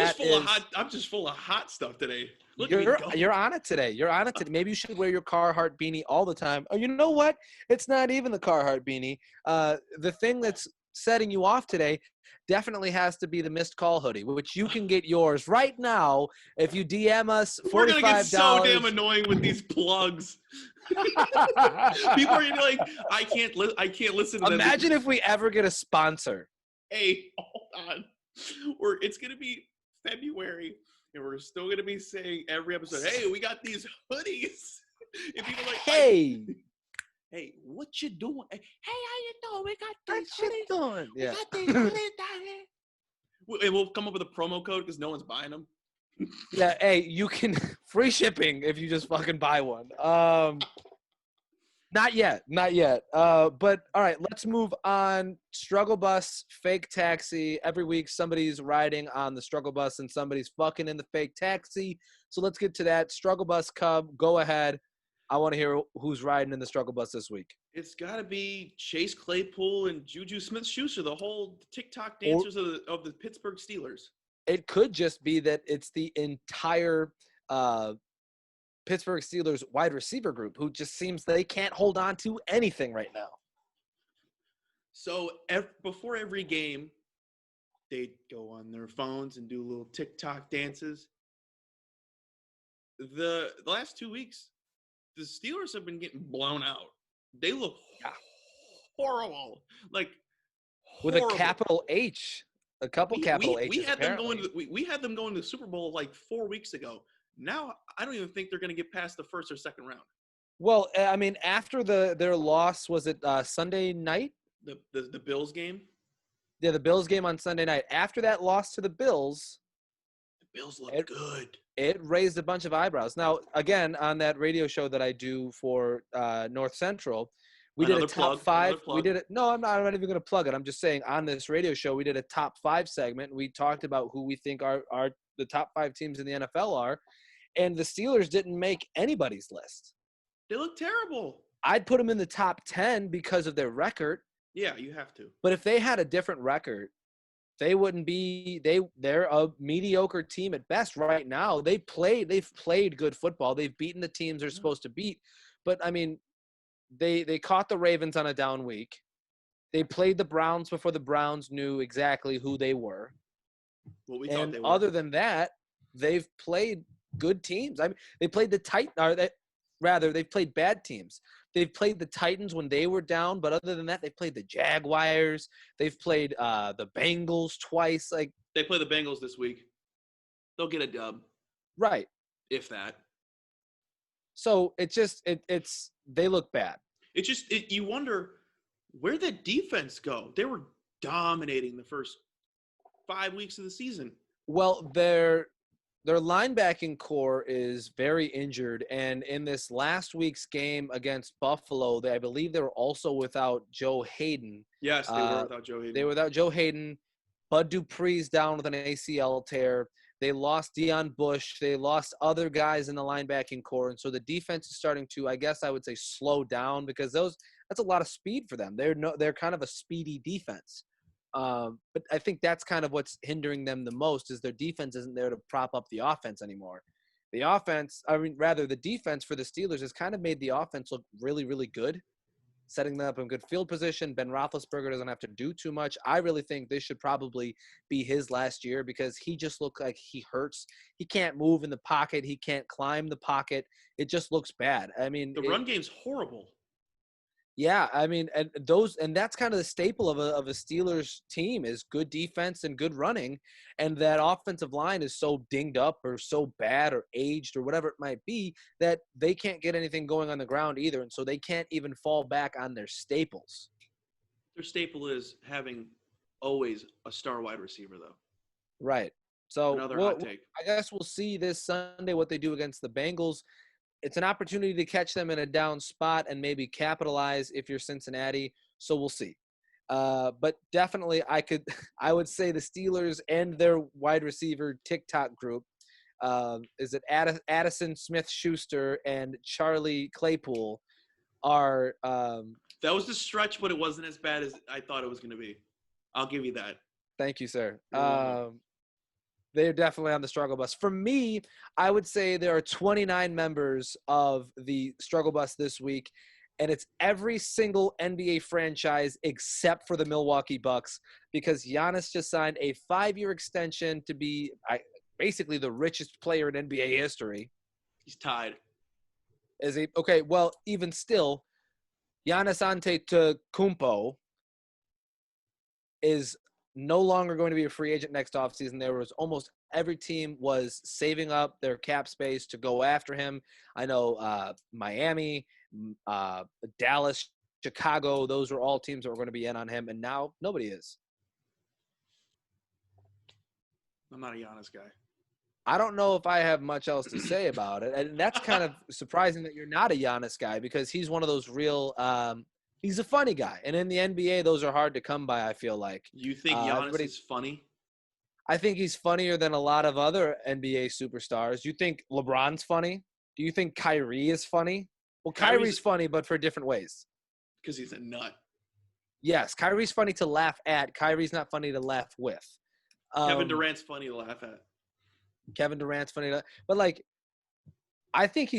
just full of hot stuff today. Look at me go. You're on it today. You're on it today. Maybe you should wear your Carhartt beanie all the time. Oh, you know what? It's not even the Carhartt beanie. The thing that's setting you off today definitely has to be the missed call hoodie, which you can get yours right now if you DM us $45. We're gonna get so damn annoying with these plugs. People are gonna be like, I can't listen to them. Imagine if we ever get a sponsor. Hey, hold on. It's gonna be February, and we're still gonna be saying every episode, "Hey, we got these hoodies." If people are like, Hey, hey, what you doing? Hey, how you doing? We got what these you hoodies. doing? Yeah. We got these hoodies down here. And we'll come up with a promo code because no one's buying them. Yeah, hey, you can free shipping if you just fucking buy one. Not yet. But all right, let's move on. Struggle bus, fake taxi. Every week somebody's riding on the struggle bus and somebody's fucking in the fake taxi. So let's get to that. Struggle bus Cub, go ahead. I want to hear who's riding in the struggle bus this week. It's got to be Chase Claypool and Juju Smith-Schuster, the whole TikTok dancers of the Pittsburgh Steelers. It could just be that it's the entire Pittsburgh Steelers wide receiver group who just seems they can't hold on to anything right now. So before every game, they go on their phones and do little TikTok dances. The last 2 weeks, the Steelers have been getting blown out. They look horrible, like horrible. With a capital H, a couple capital H's. We had them apparently. we had them going to the Super Bowl like 4 weeks ago. Now I don't even think they're going to get past the first or second round. Well, I mean, after their loss, was it Sunday night? The Bills game. Yeah, the Bills game on Sunday night. After that loss to the Bills, the Bills look good. It raised a bunch of eyebrows. Now, again, on that radio show that I do for North Central, we did a top five. We did it. No, I'm not even going to plug it. I'm just saying on this radio show, we did a top 5 segment. We talked about who we think are the top 5 teams in the NFL are, and the Steelers didn't make anybody's list. They look terrible. I'd put them in the top 10 because of their record. Yeah, you have to. But if they had a different record, they wouldn't be. They're a mediocre team at best right now. They've played good football. They've beaten the teams they're supposed to beat. But I mean, they caught the Ravens on a down week. They played the Browns before the Browns knew exactly who they were. Well, we thought they were. Other than that, they've played good teams. I mean, they played the they've played bad teams. They've played the Titans when they were down, but other than that, they've played the Jaguars. They've played the Bengals twice. Like they play the Bengals this week. They'll get a dub. Right. If that. So they look bad. You wonder where the defense go. They were dominating the first 5 weeks of the season. Well, their linebacking core is very injured, and in this last week's game against Buffalo, I believe they were also without Joe Hayden. Yes, they were without Joe Hayden. They were without Joe Hayden. Bud Dupree's down with an ACL tear. They lost Deion Bush. They lost other guys in the linebacking core, and so the defense is starting to, I guess I would say, slow down because that's a lot of speed for them. They're kind of a speedy defense. But I think that's kind of what's hindering them the most is their defense isn't there to prop up the offense anymore. The defense for the Steelers has kind of made the offense look really, really good, setting them up in good field position. Ben Roethlisberger doesn't have to do too much. I really think this should probably be his last year because he just looked like he hurts. He can't move in the pocket. He can't climb the pocket. It just looks bad. I mean, the run game's horrible. Yeah, I mean, and that's kind of the staple of a Steelers team is good defense and good running, and that offensive line is so dinged up or so bad or aged or whatever it might be that they can't get anything going on the ground either, and so they can't even fall back on their staples. Their staple is having always a star wide receiver, though. Right. So another hot take. I guess we'll see this Sunday what they do against the Bengals. It's an opportunity to catch them in a down spot and maybe capitalize if you're Cincinnati. So we'll see. But definitely I would say the Steelers and their wide receiver TikTok group, is it Addison Smith-Schuster and Charlie Claypool are that was the stretch, but it wasn't as bad as I thought it was going to be. I'll give you that. Thank you, sir. They're definitely on the struggle bus. For me, I would say there are 29 members of the struggle bus this week, and it's every single NBA franchise except for the Milwaukee Bucks because Giannis just signed a 5-year extension to be basically the richest player in NBA history. He's tied. Is he? Okay, well, even still, Giannis Antetokounmpo is no longer going to be a free agent next offseason. There was almost every team was saving up their cap space to go after him. I know Miami, Dallas, Chicago, those were all teams that were going to be in on him, and now nobody is. I'm not a Giannis guy. I don't know if I have much else to say about it, and that's kind of surprising that you're not a Giannis guy because he's one of those real he's a funny guy, and in the NBA, those are hard to come by, I feel like. You think Giannis is funny? I think he's funnier than a lot of other NBA superstars. You think LeBron's funny? Do you think Kyrie is funny? Well, Kyrie's funny, but for different ways. Because he's a nut. Yes, Kyrie's funny to laugh at. Kyrie's not funny to laugh with. Kevin Durant's funny to laugh at. Kevin Durant's funny to – but, like, I think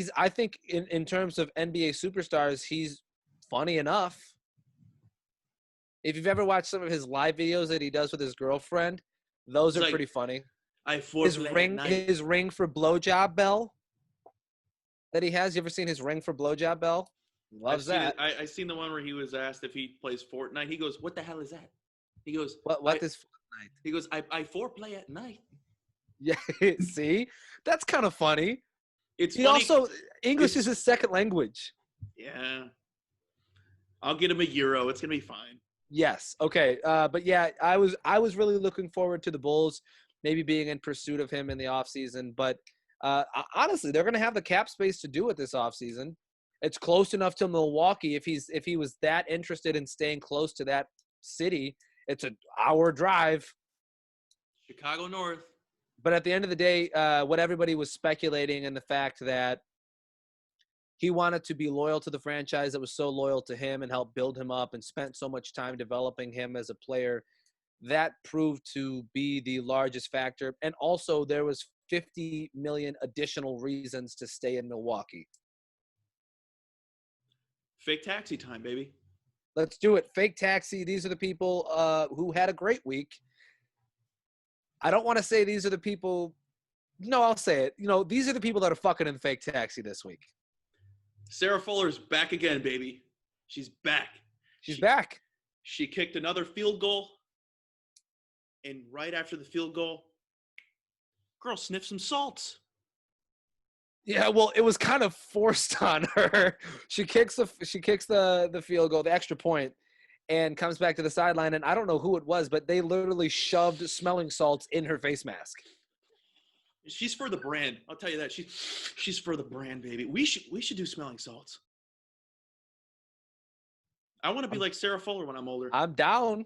in terms of NBA superstars, he's funny enough. If you've ever watched some of his live videos that he does with his girlfriend, those are pretty funny. His ring for blowjob bell that he has. You ever seen his ring for blowjob bell? Loves that. I seen the one where he was asked if he plays Fortnite. He goes, "What the hell is that?" He goes, "What is Fortnite?" He goes, "I foreplay at night." Yeah, see, that's kind of funny. It's he funny. Also English is his second language. Yeah, I'll get him a euro. It's gonna be fine. Yes. Okay. But yeah, I was really looking forward to the Bulls maybe being in pursuit of him in the offseason. But honestly, they're going to have the cap space to do it this offseason. It's close enough to Milwaukee. If he was that interested in staying close to that city, it's an hour drive. Chicago North. But at the end of the day, what everybody was speculating and the fact that he wanted to be loyal to the franchise that was so loyal to him and helped build him up and spent so much time developing him as a player, that proved to be the largest factor. And also there was 50 million additional reasons to stay in Milwaukee. Fake taxi time, baby. Let's do it. Fake taxi. These are the people who had a great week. I don't want to say these are the people. No, I'll say it. These are the people that are fucking in fake taxi this week. Sarah Fuller's back again, baby. She's back. She's back. She kicked another field goal. And right after the field goal, girl sniffed some salts. Yeah, well, it was kind of forced on her. She kicks the field goal, the extra point, and comes back to the sideline. And I don't know who it was, but they literally shoved smelling salts in her face mask. She's for the brand. I'll tell you that. She's for the brand, baby. We should do smelling salts. I want to be like Sarah Fuller when I'm older. I'm down.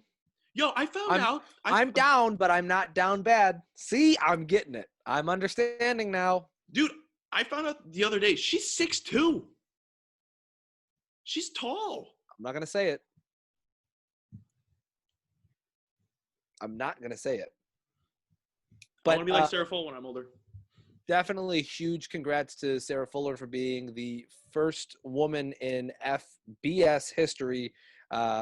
Yo, I found out. I'm down, but I'm not down bad. See, I'm getting it. I'm understanding now. Dude, I found out the other day she's 6'2". She's tall. I'm not gonna say it. I'm not gonna say it. I want to be like Sarah Fuller when I'm older. Definitely huge congrats to Sarah Fuller for being the first woman in FBS history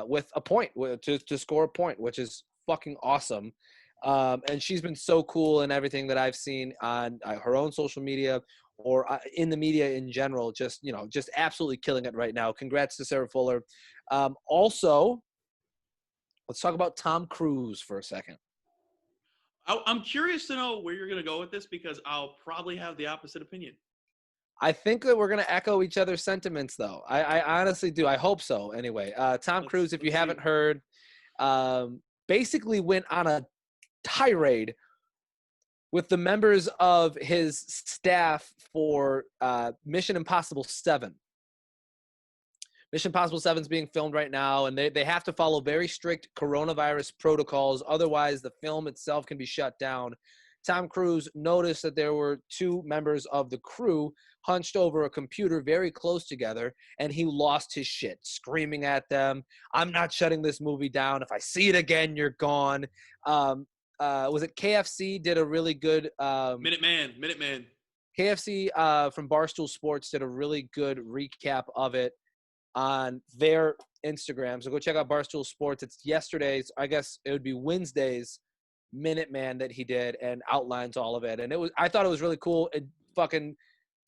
with a point, to score a point, which is fucking awesome. And she's been so cool in everything that I've seen on her own social media or in the media in general. Just absolutely killing it right now. Congrats to Sarah Fuller. Also, let's talk about Tom Cruise for a second. I'm curious to know where you're going to go with this because I'll probably have the opposite opinion. I think that we're going to echo each other's sentiments, though. I honestly do. I hope so, anyway. Tom Cruise, if you haven't heard, basically went on a tirade with the members of his staff for Mission Impossible 7. Mission Impossible 7 is being filmed right now, and they have to follow very strict coronavirus protocols. Otherwise, the film itself can be shut down. Tom Cruise noticed that there were two members of the crew hunched over a computer very close together, and he lost his shit, screaming at them, "I'm not shutting this movie down. If I see it again, you're gone." Was it KFC did a really good Minuteman. KFC from Barstool Sports did a really good recap of it on their Instagram. So go check out Barstool Sports. It's yesterday's, I guess it would be Wednesday's Minuteman that he did and outlines all of it. And I thought it was really cool. Fucking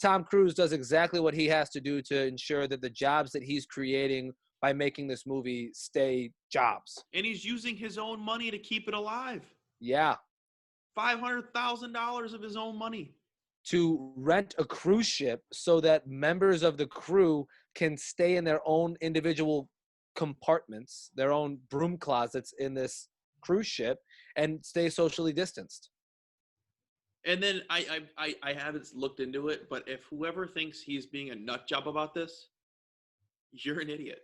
Tom Cruise does exactly what he has to do to ensure that the jobs that he's creating by making this movie stay jobs. And he's using his own money to keep it alive. Yeah. $500,000 of his own money. To rent a cruise ship so that members of the crew can stay in their own individual compartments, their own broom closets in this cruise ship, and stay socially distanced. And then I haven't looked into it, but if whoever thinks he's being a nut job about this, you're an idiot.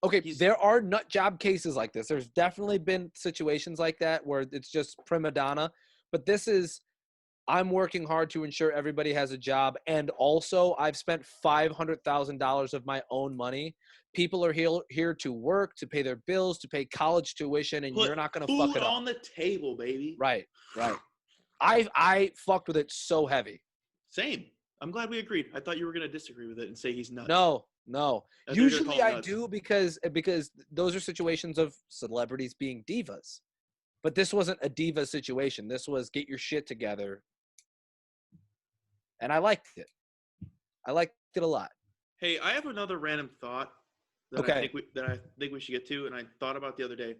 Okay, there are nut job cases like this. There's definitely been situations like that where it's just prima donna, but this is, I'm working hard to ensure everybody has a job, and also I've spent $500,000 of my own money. People are here to work, to pay their bills, to pay college tuition, and you're not going to fuck it up. Food on the table, baby. Right. I fucked with it so heavy. Same. I'm glad we agreed. I thought you were going to disagree with it and say he's nuts. No. Usually I do because those are situations of celebrities being divas. But this wasn't a diva situation. This was get your shit together. And I liked it. I liked it a lot. Hey, I have another random thought that I think we should get to, and I thought about the other day.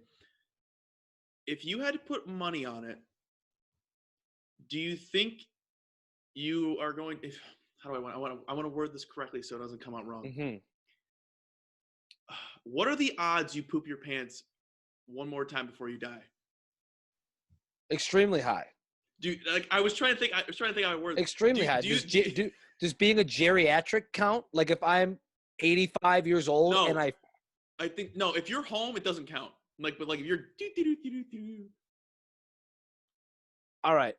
If you had to put money on it, do you think you are going? I want to word this correctly so it doesn't come out wrong. Mm-hmm. What are the odds you poop your pants one more time before you die? Extremely high. Dude, like I was trying to think how I word. Extremely high. Does being a geriatric count? Like if I'm 85 years old and I think no. If you're home, it doesn't count. But if you're. All right.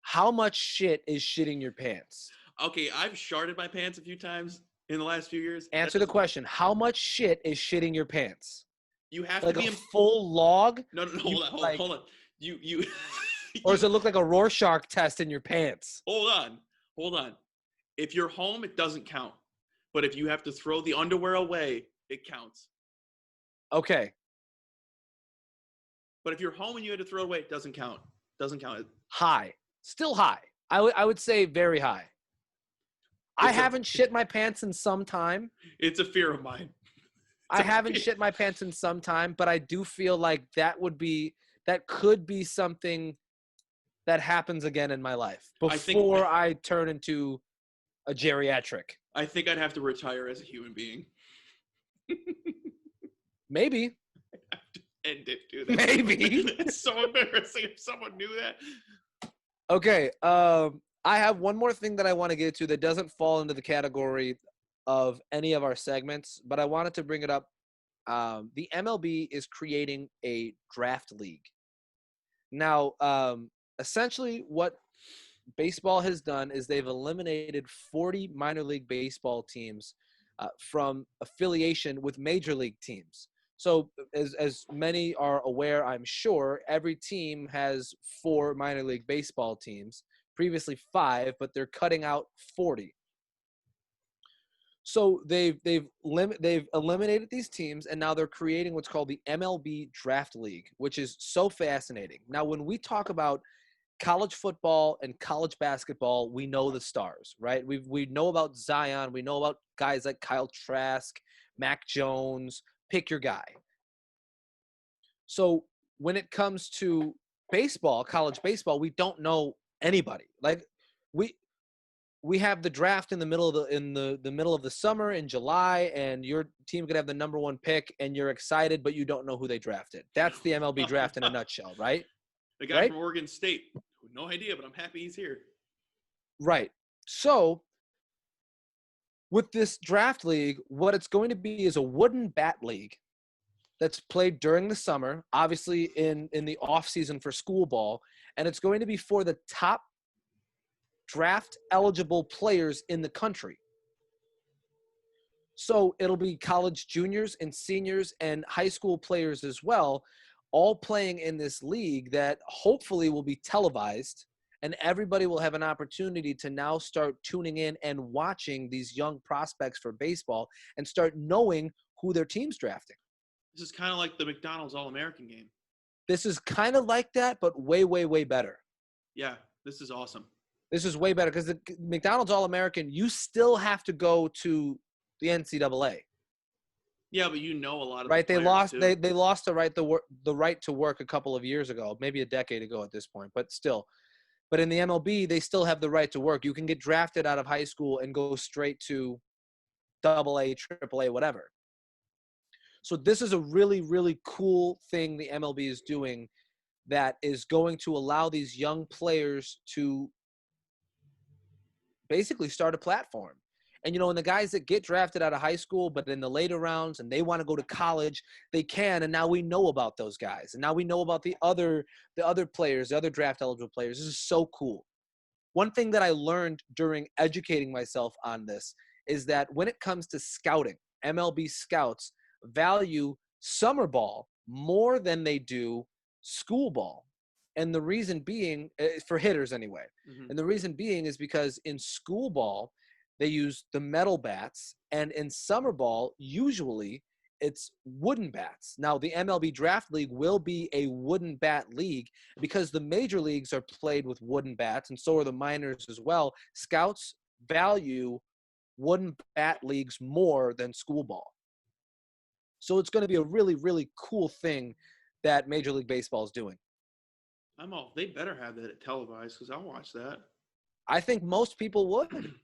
How much shit is shitting your pants? Okay, I've sharted my pants a few times in the last few years. Answer the question. How much shit is shitting your pants? You have like to be a full log? No, hold on. You or does it look like a Rorschach test in your pants? Hold on. If you're home, it doesn't count. But if you have to throw the underwear away, it counts. Okay. But if you're home and you had to throw it away, it doesn't count. High. Still high. I would say very high. I haven't shit my pants in some time. It's a fear of mine. I haven't shit my pants in some time, but I do feel like that could be something that happens again in my life before I turn into a geriatric. I think I'd have to retire as a human being. Maybe. I have to end it, dude. Maybe. It's so embarrassing if someone knew that. Okay. I have one more thing that I want to get to that doesn't fall into the category of any of our segments, but I wanted to bring it up. The MLB is creating a draft league. Now, essentially, what baseball has done is they've eliminated 40 minor league baseball teams from affiliation with major league teams. So, as many are aware, I'm sure every team has 4 minor league baseball teams. Previously 5, but they're cutting out 40. So they've eliminated these teams, and now they're creating what's called the MLB Draft League, which is so fascinating. Now, when we talk about college football and college basketball, we know the stars, right? We know about Zion, we know about guys like Kyle Trask, Mac Jones, pick your guy. So when it comes to baseball, college baseball, we don't know anybody. Like we have the draft in the middle of the middle of the summer in July, and your team could have the number 1 pick, and you're excited, but you don't know who they drafted. That's the MLB draft in a nutshell, right? The guy Right? from Oregon State. No idea, but I'm happy he's here. Right. So with this draft league, what it's going to be is a wooden bat league that's played during the summer, obviously in the off season for school ball, and it's going to be for the top draft eligible players in the country. So it'll be college juniors and seniors and high school players as well, all playing in this league that hopefully will be televised, and everybody will have an opportunity to now start tuning in and watching these young prospects for baseball and start knowing who their team's drafting. This is kind of like the McDonald's All-American game. This is kind of like that, but way, way, way better. Yeah, this is awesome. This is way better because the McDonald's All-American, you still have to go to the NCAA. Yeah, but you know a lot of right. the They players, lost. too. They lost the right to work a couple of years ago, maybe a decade ago at this point, but still. But in the MLB, they still have the right to work. You can get drafted out of high school and go straight to AA, AAA, whatever. So this is a really, really cool thing the MLB is doing that is going to allow these young players to basically start a platform. And, you know, and the guys that get drafted out of high school, but in the later rounds and they want to go to college, they can. And now we know about those guys. And now we know about the other players, the other draft eligible players. This is so cool. One thing that I learned during educating myself on this is that when it comes to scouting, MLB scouts value summer ball more than they do school ball. And the reason being, for hitters anyway, and the reason being is because in school ball, they use the metal bats, and in summer ball, usually it's wooden bats. Now, the MLB Draft League will be a wooden bat league because the major leagues are played with wooden bats, and so are the minors as well. Scouts value wooden bat leagues more than school ball. So it's going to be a really, really cool thing that Major League Baseball is doing. They better have that televised because I'll watch that. I think most people would.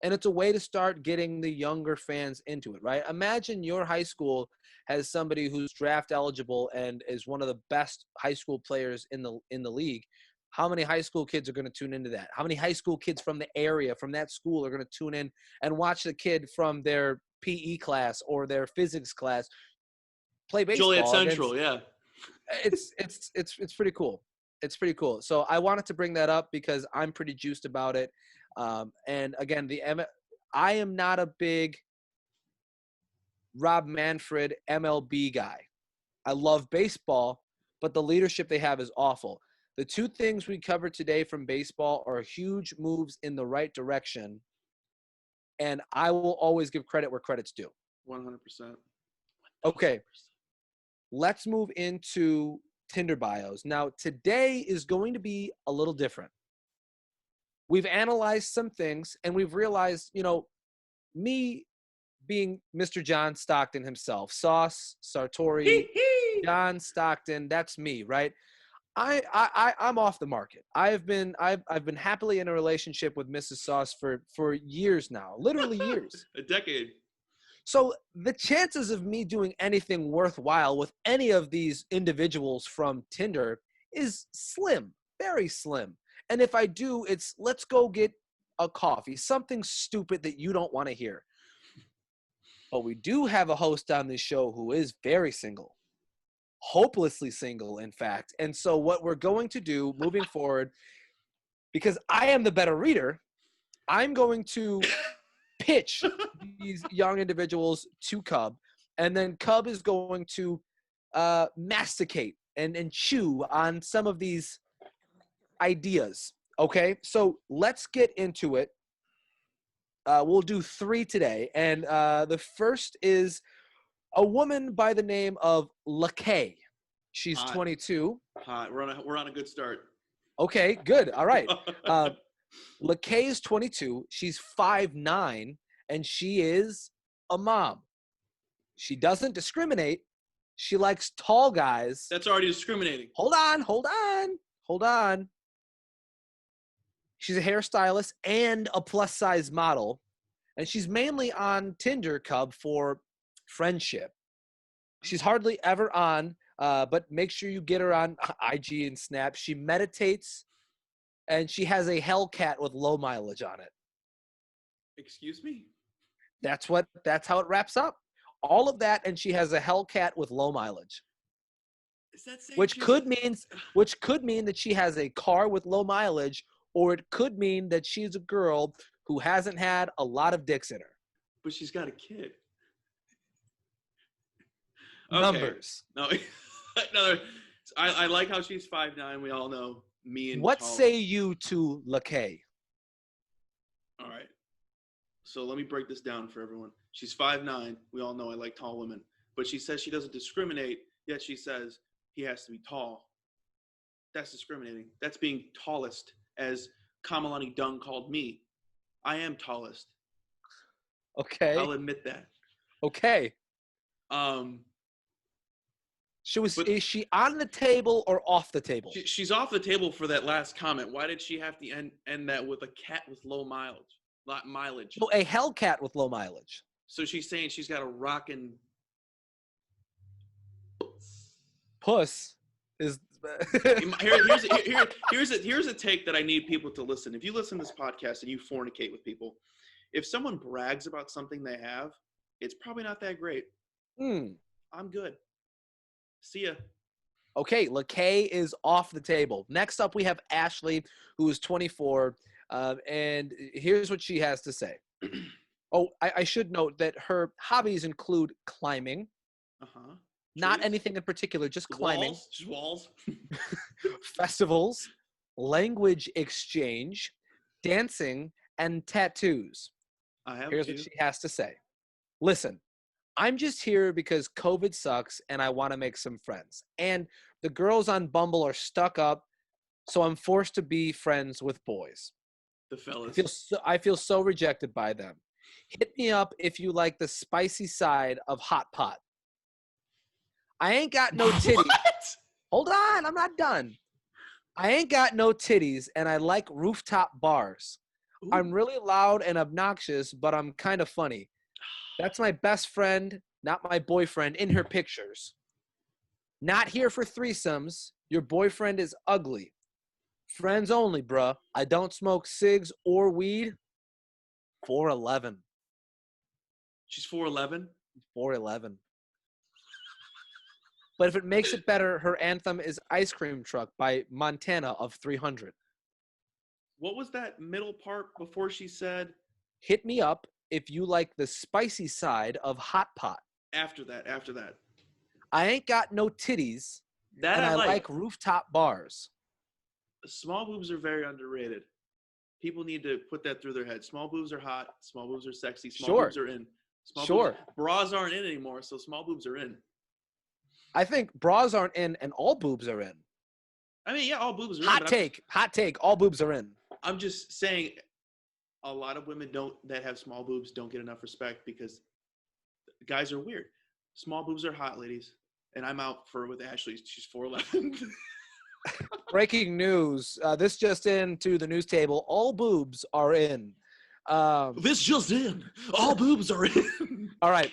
And it's a way to start getting the younger fans into it, right? Imagine your high school has somebody who's draft eligible and is one of the best high school players in the league. How many high school kids are going to tune into that? How many high school kids from the area, from that school, are going to tune in and watch the kid from their PE class or their physics class play baseball? Joliet Central, yeah. It's pretty cool. It's pretty cool. So I wanted to bring that up because I'm pretty juiced about it. And again, I am not a big Rob Manfred MLB guy. I love baseball, but the leadership they have is awful. The two things we covered today from baseball are huge moves in the right direction, and I will always give credit where credit's due. 100%. Okay, let's move into Tinder bios. Now, today is going to be a little different. We've analyzed some things, and we've realized, you know, me being Mr. John Stockton himself, Sauce, Sartori, John Stockton, that's me, right? I'm off the market. I've been happily in a relationship with Mrs. Sauce for years now, literally years. A decade. So the chances of me doing anything worthwhile with any of these individuals from Tinder is slim, very slim. And if I do, it's let's go get a coffee, something stupid that you don't want to hear. But we do have a host on this show who is very single, hopelessly single, in fact. And so what we're going to do moving forward, because I am the better reader, I'm going to pitch these young individuals to Cub, and then Cub is going to masticate and chew on some of these ideas. Okay, so let's get into it. We'll do 3 today, and the first is a woman by the name of LaKay. She's Hot. 22. Hot. We're on a good start. Okay, good. All right. LaKay is 22. She's 5'9", and she is a mom. She doesn't discriminate. She likes tall guys. That's already discriminating. Hold on. She's a hairstylist and a plus-size model, and she's mainly on Tinder, Cub, for friendship. She's hardly ever on, but make sure you get her on IG and Snap. She meditates, and she has a Hellcat with low mileage on it. Excuse me? That's how it wraps up. All of that, and she has a Hellcat with low mileage. Is that saying Which could mean that she has a car with low mileage, or it could mean that she's a girl who hasn't had a lot of dicks in her. But she's got a kid. Okay. Numbers. No, I like how she's 5'9". We all know me and. What tall. say you to LaKay? All right. So let me break this down for everyone. She's 5'9". We all know I like tall women. But she says she doesn't discriminate, yet she says he has to be tall. That's discriminating. That's being tallest, as Kamalani Dung called me. I am tallest. Okay. I'll admit that. Okay. Is she on the table or off the table? She's off the table for that last comment. Why did she have to end that with a cat with low mileage? No, a Hellcat with low mileage. So she's saying she's got a rockin' Puss is. Here's a take that I need people to listen. If you listen to this podcast and you fornicate with people, if someone brags about something they have, it's probably not that great. I'm good. See ya. Okay, LaKay is off the table. Next up, we have Ashley, who is 24, and here's what she has to say. I should note that her hobbies include climbing. Uh-huh. Not anything in particular, just climbing. Just walls. Festivals, language exchange, dancing, and tattoos. Here's what she has to say. Listen, I'm just here because COVID sucks and I want to make some friends. And the girls on Bumble are stuck up, so I'm forced to be friends with boys. The fellas. I feel so rejected by them. Hit me up if you like the spicy side of hot pot. I ain't got no titties. What? Hold on, I'm not done. I ain't got no titties, and I like rooftop bars. Ooh. I'm really loud and obnoxious, but I'm kind of funny. That's my best friend, not my boyfriend, in her pictures. Not here for threesomes. Your boyfriend is ugly. Friends only, bruh. I don't smoke cigs or weed. 4'11". She's 4'11"? 4'11". But if it makes it better, her anthem is Ice Cream Truck by Montana of 300. What was that middle part before she said? Hit me up if you like the spicy side of hot pot. After that. I ain't got no titties, That and I I like rooftop bars. Small boobs are very underrated. People need to put that through their head. Small boobs are hot. Small boobs are sexy. Small boobs are in. Bras aren't in anymore, so small boobs are in. I think bras aren't in and all boobs are in. I mean, yeah, all boobs are Hot in. take. All boobs are in. I'm just saying a lot of women that have small boobs don't get enough respect because guys are weird. Small boobs are hot, ladies. And I'm out with Ashley. She's 4'11". Breaking news. This just into the news table. All boobs are in. This just in. All boobs are in. All right.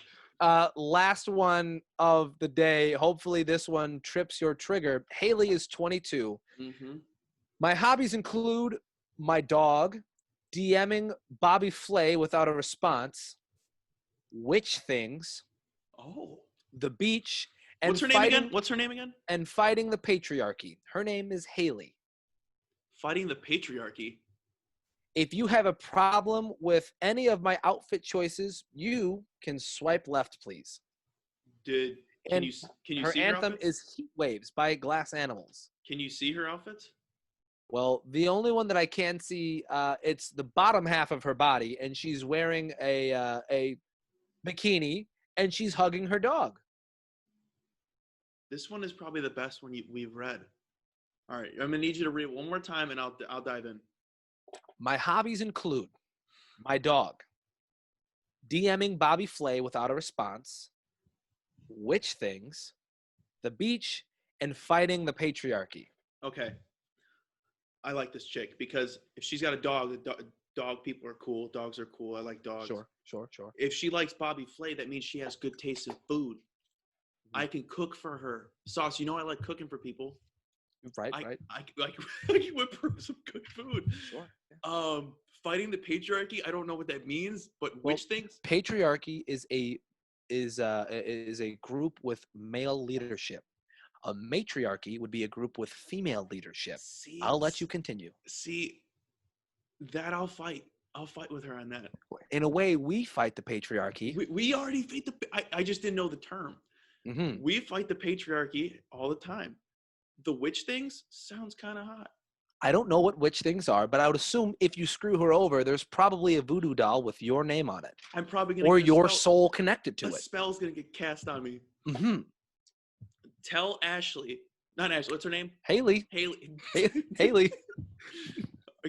Last one of the day. Hopefully this one trips your trigger. Haley is 22. Mm-hmm. My hobbies include my dog, DMing Bobby Flay without a response, witch things, Oh. the beach, and What's her name again? What's her name again? And fighting the patriarchy. Her name is Haley. Fighting the patriarchy. If you have a problem with any of my outfit choices, you can swipe left, please. Can you her see anthem her outfits? is Heat Waves by Glass Animals. Can you see her outfits? Well, the only one that I can see, it's the bottom half of her body, and she's wearing a bikini, and she's hugging her dog. This one is probably the best one we've read. All right, I'm gonna need you to read it one more time, and I'll dive in. My hobbies include my dog, DMing Bobby Flay without a response, witch things, the beach, and fighting the patriarchy. Okay. I like this chick because if she's got a dog, dog people are cool. Dogs are cool. I like dogs. Sure. If she likes Bobby Flay, that means she has good taste in food. Mm-hmm. I can cook for her. Sauce, you know I like cooking for people. Right. I can whip her some good food. Sure. Yeah. Fighting the patriarchy, I don't know what that means, but which things? Patriarchy is a group with male leadership. A matriarchy would be a group with female leadership. I'll let you continue. See, that I'll fight. I'll fight with her on that. In a way, we fight the patriarchy. We already fight I just didn't know the term. Mm-hmm. We fight the patriarchy all the time. The witch things sounds kind of hot. I don't know what witch things are, but I would assume if you screw her over, there's probably a voodoo doll with your name on it. I'm probably gonna or your soul connected to a it. Spell's gonna get cast on me. Mm-hmm. Tell Ashley, not Ashley. What's her name? Haley. Haley.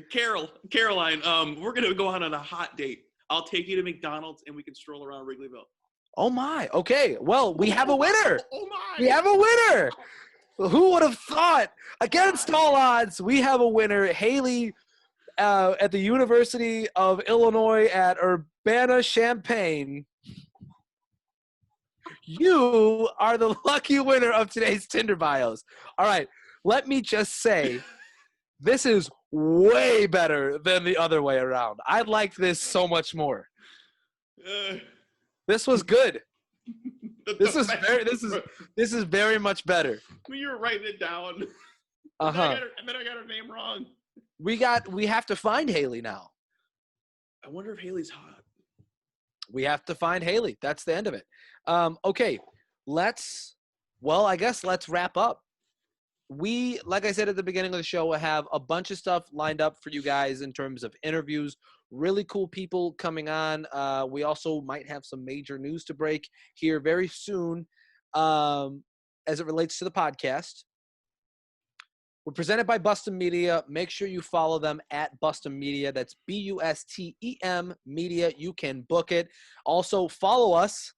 Caroline. We're gonna go on a hot date. I'll take you to McDonald's and we can stroll around Wrigleyville. Oh my. Okay. Well, we have a winner. Oh my. We have a winner. Who would have thought? Against all odds, we have a winner. Haley at the University of Illinois at Urbana-Champaign. You are the lucky winner of today's Tinder Bios. All right. Let me just say, this is way better than the other way around. I liked this so much more. This was good. This is very much better. When you were writing it down. Uh-huh. And then I got her name wrong. We have to find Haley now. I wonder if Haley's hot. We have to find Haley. That's the end of it. Okay. I guess let's wrap up. We, like I said at the beginning of the show, will have a bunch of stuff lined up for you guys in terms of interviews. Really cool people coming on. We also might have some major news to break here very soon as it relates to the podcast. We're presented by Bustem Media. Make sure you follow them at Bustem Media. That's BUSTEM Media. You can book it. Also, follow us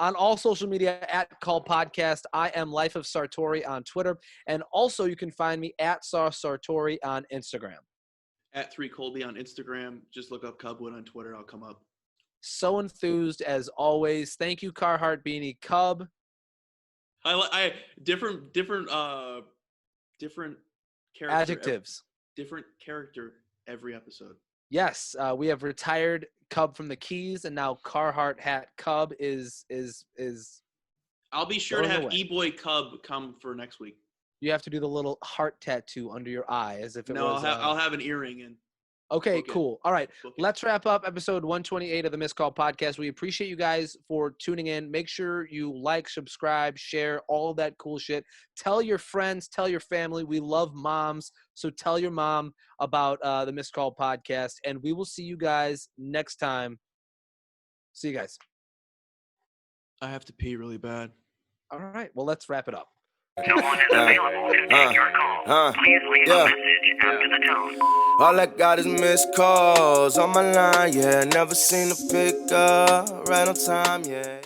on all social media at Call Podcast. I am Life of Sartori on Twitter. And also, you can find me at Sartori on Instagram. At 3Colby on Instagram. Just look up Cubwood on Twitter. I'll come up. So enthused as always. Thank you, Carhartt Beanie Cub. I different character. Adjectives. Different character every episode. Yes, we have retired Cub from the Keys, and now Carhartt Hat Cub is. I'll be sure to have E-Boy Cub come for next week. You have to do the little heart tattoo under your eye as if it was. No, I'll have an earring in. Okay, cool. All right, let's wrap up episode 128 of the Missed Call Podcast. We appreciate you guys for tuning in. Make sure you like, subscribe, share, all of that cool shit. Tell your friends, tell your family. We love moms, so tell your mom about the Missed Call Podcast, and we will see you guys next time. See you guys. I have to pee really bad. All right, well, let's wrap it up. No one is available to take your call. Please leave a message after the tone. All I got is missed calls on my line, yeah. Never seen a pick up, right on time, yeah.